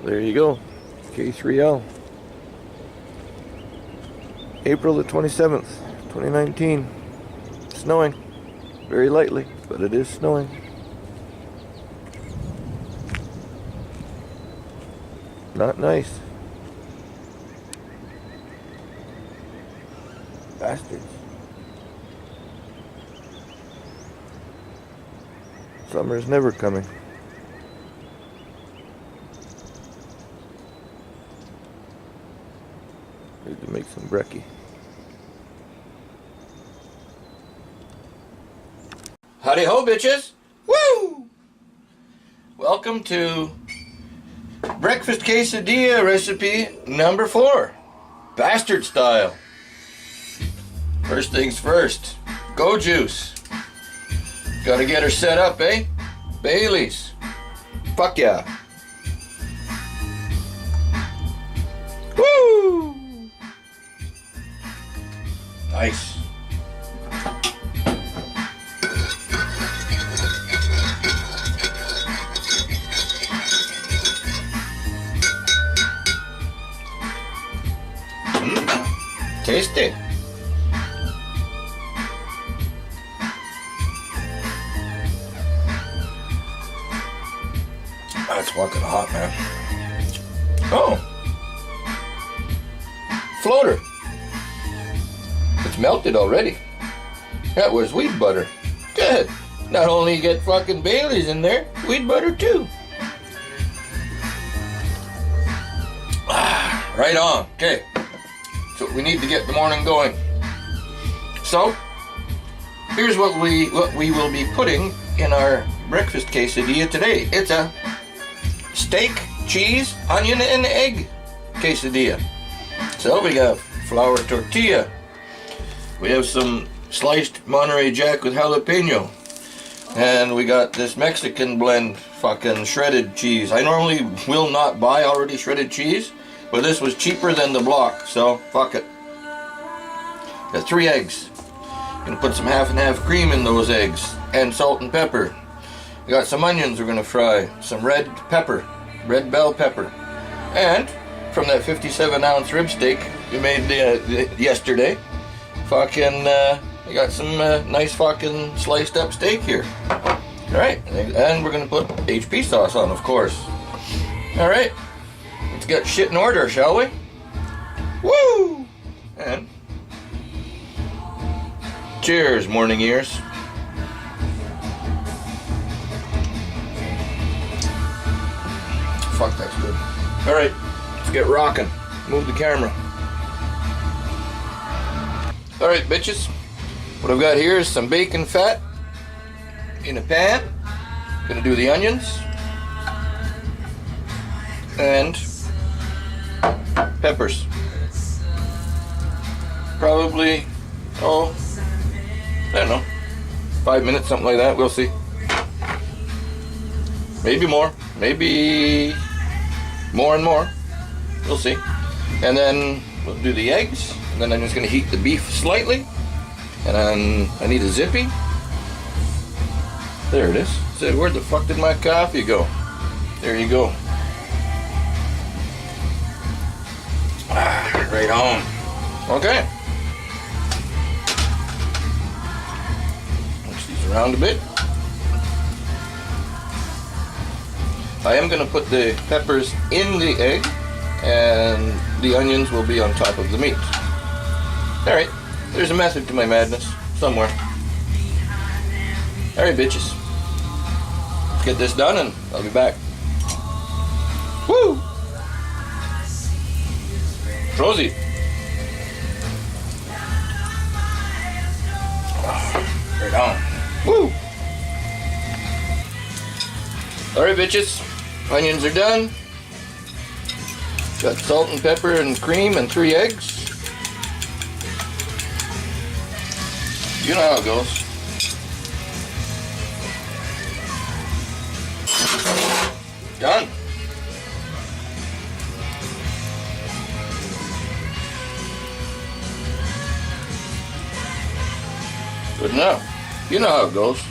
There you go. K3L. April the 27th, 2019. Snowing. Very lightly, but it is snowing. Not nice. Bastards. Summer's never coming. Need to make some brekkie. Howdy ho, bitches! Woo! Welcome to breakfast quesadilla recipe number 4. Bastard style. First things first. Go juice. Gotta get her set up, eh? Bailey's. Fuck yeah. Woo! Nice. Tasty. That's fucking hot, man. Oh. Floater. It's melted already. That was wheat butter. Good. Not only you get fucking Bailey's in there, wheat butter too. Right on. Okay. So we need to get the morning going. So here's what we will be putting in our breakfast quesadilla today. It's a steak, cheese, onion, and egg quesadilla. So we got flour tortilla. We have some sliced Monterey Jack with jalapeno. And we got this Mexican blend fucking shredded cheese. I normally will not buy already shredded cheese, but this was cheaper than the block, so fuck it. Got 3 eggs. Gonna put some half and half cream in those eggs, and salt and pepper. We got some onions we're gonna fry, some red pepper, red bell pepper, and from that 57-ounce rib steak we made yesterday, fucking, we got some nice fucking sliced up steak here. All right, and we're gonna put HP sauce on, of course. All right. Let's get shit in order, shall we? Woo! And cheers, morning ears. Fuck, that's good. All right, let's get rocking. Move the camera. All right, bitches. What I've got here is some bacon fat in a pan. Gonna do the onions and peppers. Probably, I don't know, 5 minutes, something like that. We'll see. Maybe more. Maybe more and more. We'll see. And then we'll do the eggs. And then I'm just going to heat the beef slightly. And then I need a zippy. There it is. Said, where the fuck did my coffee go? There you go. Right on. Okay. Mix these around a bit. I am going to put the peppers in the egg, and the onions will be on top of the meat. Alright, there's a method to my madness somewhere. Alright, bitches. Let's get this done and I'll be back. Woo! Rosie. Right on. Woo! Alright, bitches. Onions are done. Got salt and pepper and cream and 3 eggs. You know how it goes. Done. Good enough. You know how it goes.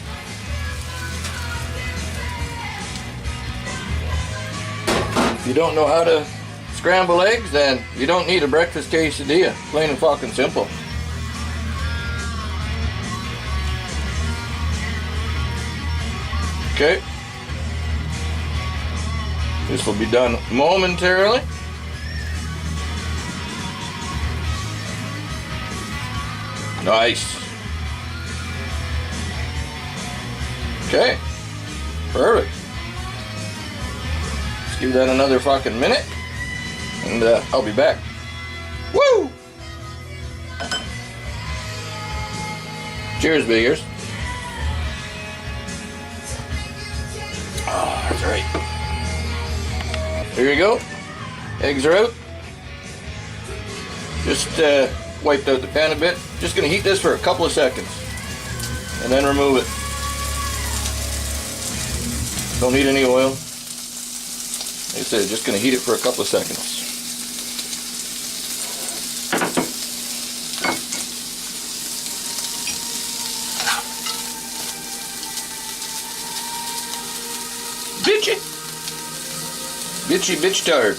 If you don't know how to scramble eggs, then you don't need a breakfast quesadilla. Plain and fucking simple. Okay. This will be done momentarily. Nice. Okay. Perfect. Let's give that another fucking minute, and I'll be back. Woo! Cheers, biggers. Oh, that's right. There you go. Eggs are out. Just wiped out the pan a bit. Just gonna heat this for a couple of seconds and then remove it. Don't need any oil. Like I said, just gonna heat it for a couple of seconds. Bitchy! Bitchy bitch tard.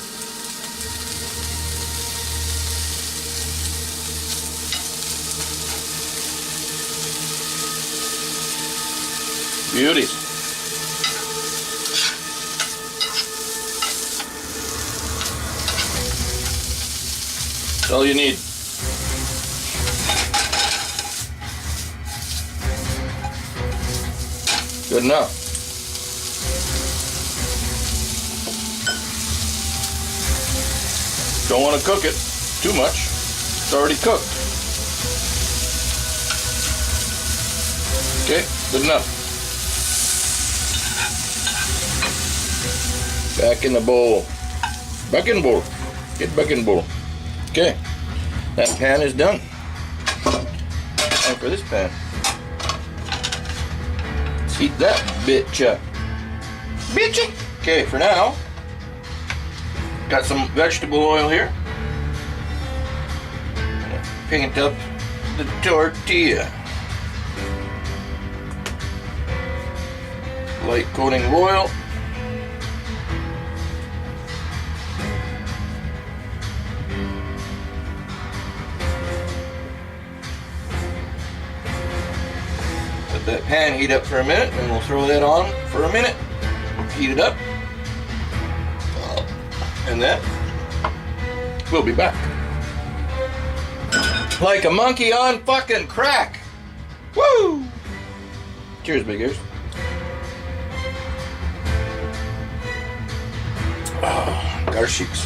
Beauties. That's all you need. Good enough. Don't want to cook it too much. It's already cooked. Okay, good enough. Back in the bowl. Back in the bowl. Get back in the bowl. Okay, that pan is done. Time for this pan. Let's heat that bitch up. Bitchy! Okay, for now, got some vegetable oil here. Paint up the tortilla. Light coating of oil. Let that pan heat up for a minute, and we'll throw that on for a minute. Heat it up. And then we'll be back. Like a monkey on fucking crack. Woo! Cheers, big ears. Oh, Garshicks.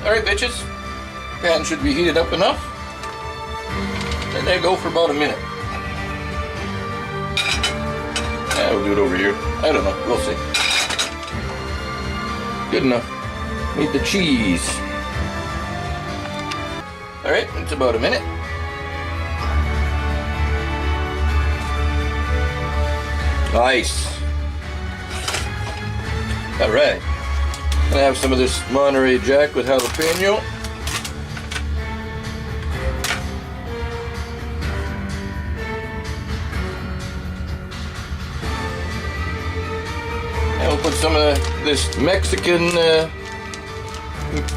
Alright, bitches. Pan should be heated up enough. And then go for about a minute. Yeah, we'll do it over here. I don't know. We'll see. Good enough. Need the cheese. Alright, it's about a minute. Nice. Alright. Gonna have some of this Monterey Jack with jalapeno. And we'll put some of this Mexican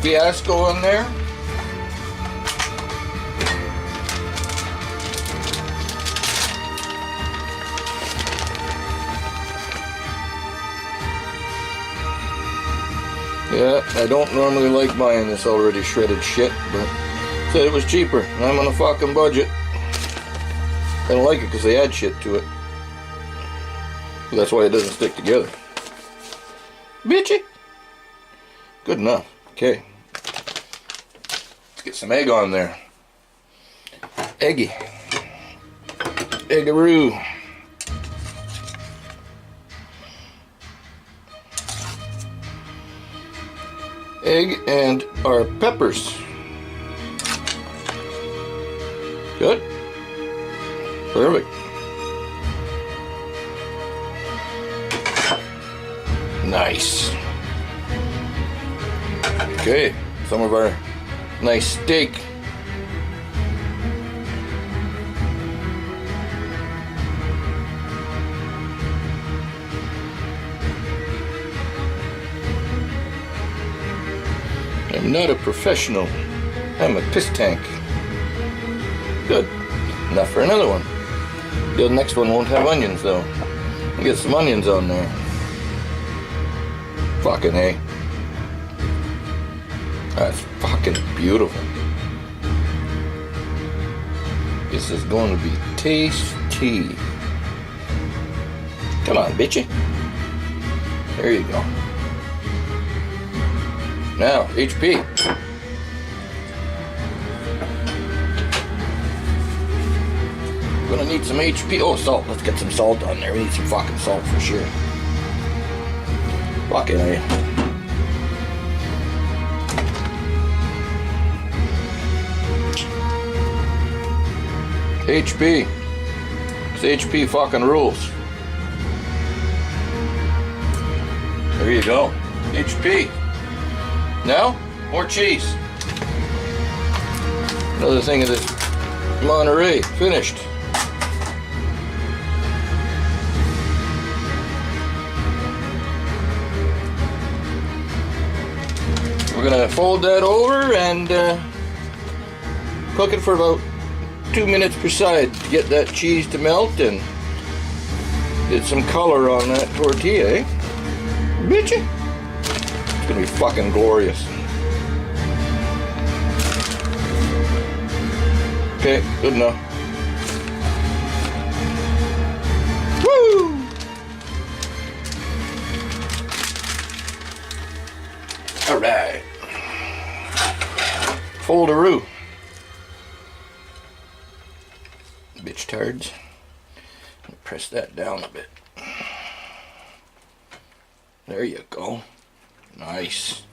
fiasco on there. Yeah, I don't normally like buying this already shredded shit, but said it was cheaper, and I'm on a fucking budget. I don't like it because they add shit to it. But that's why it doesn't stick together. Bitchy! Good enough. Okay. Let's get some egg on there. Eggy. Eggaroo. Egg and our peppers. Good. Perfect. Nice. Okay, some of our nice steak. I'm not a professional. I'm a piss tank. Good. Enough for another one. The next one won't have onions though. We'll get some onions on there. Fucking A. That's fucking beautiful. This is going to be tasty. Come on, bitchy. There you go. Now, HP. We're gonna need some HP. Oh, salt. Let's get some salt on there. We need some fucking salt for sure. Fucking A. HP. It's HP fucking rules. There you go. HP. Now, more cheese. Another thing of this Monterey. Finished. We're gonna fold that over and cook it for about 2 minutes per side to get that cheese to melt and get some color on that tortilla, eh? Bitchy. It's gonna be fucking glorious. Okay, good enough. Woo! Alright. Fold-a-roo. Bitch tards. Press that down a bit. There you go. Nice.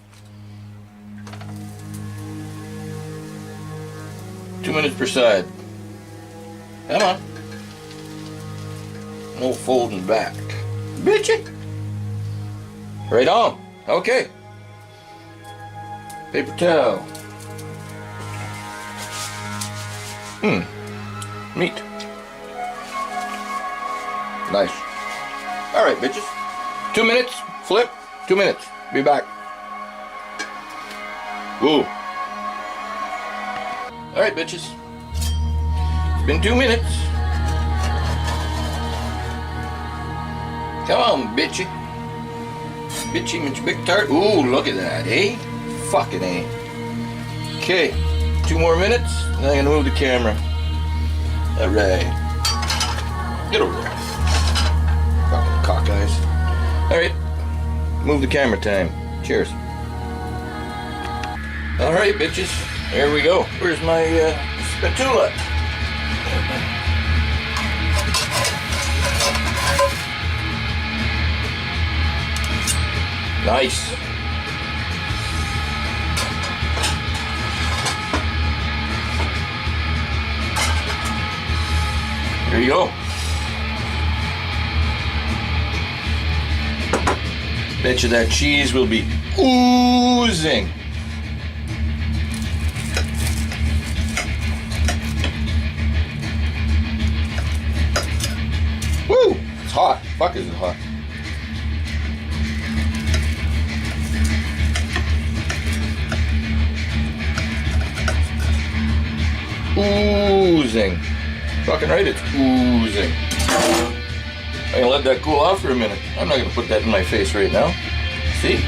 2 minutes per side. Come on. No folding back. Bitchy. Right on. Okay. Paper towel. Meat. Nice. Alright, bitches. 2 minutes. Flip. 2 minutes. Be back. Woo. Alright, bitches. It's been 2 minutes. Come on, bitchy. Bitchy, Mitch Big Tart. Ooh, look at that, eh? Fucking A. Okay. 2 more minutes, and I'm gonna move the camera. Alright. Get over there. Fucking cockeyes. Alright. Move the camera time. Cheers. Alright, bitches. There we go. Where's my spatula? Nice. There you go. Bet you that cheese will be oozing. Woo! It's hot. Fuck, is it hot? Oozing. Fucking right, it's oozing. I'm gonna let that cool off for a minute. I'm not gonna put that in my face right now. See?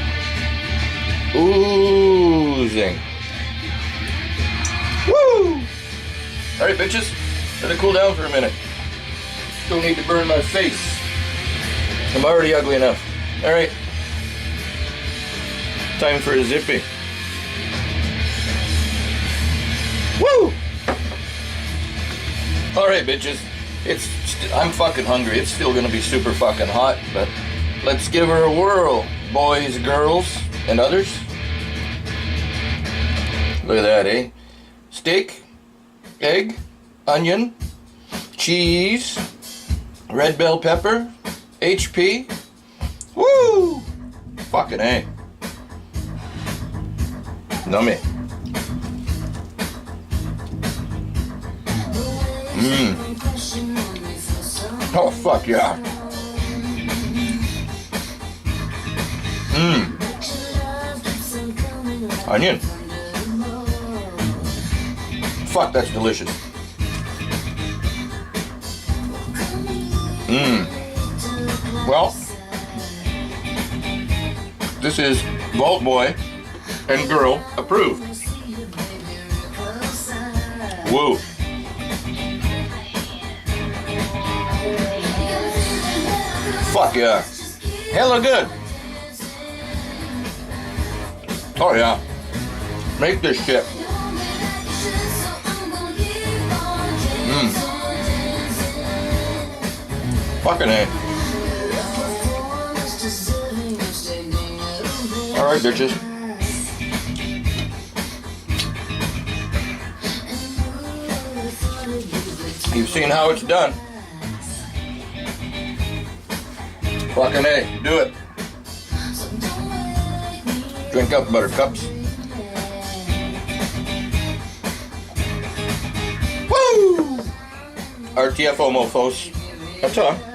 Oozing. Woo! Alright, bitches. Let it cool down for a minute. Don't need to burn my face. I'm already ugly enough. Alright. Time for a zippy. Woo! Alright, bitches. I'm fucking hungry. It's still gonna be super fucking hot, but let's give her a whirl, boys, girls, and others. Look at that, eh? Steak, egg, onion, cheese, red bell pepper, HP. Woo! Fucking A. Nummy. Oh, fuck yeah. Onion. Fuck, that's delicious. Mmm. Well, this is Vault Boy and Girl approved. Whoa. Fuck yeah. Hella good. Oh yeah. Make this shit. Mmm. Fucking A. Alright, bitches. You've seen how it's done. Fucking A. Do it. Drink up, buttercups. Woo! RTFO mofos. That's all.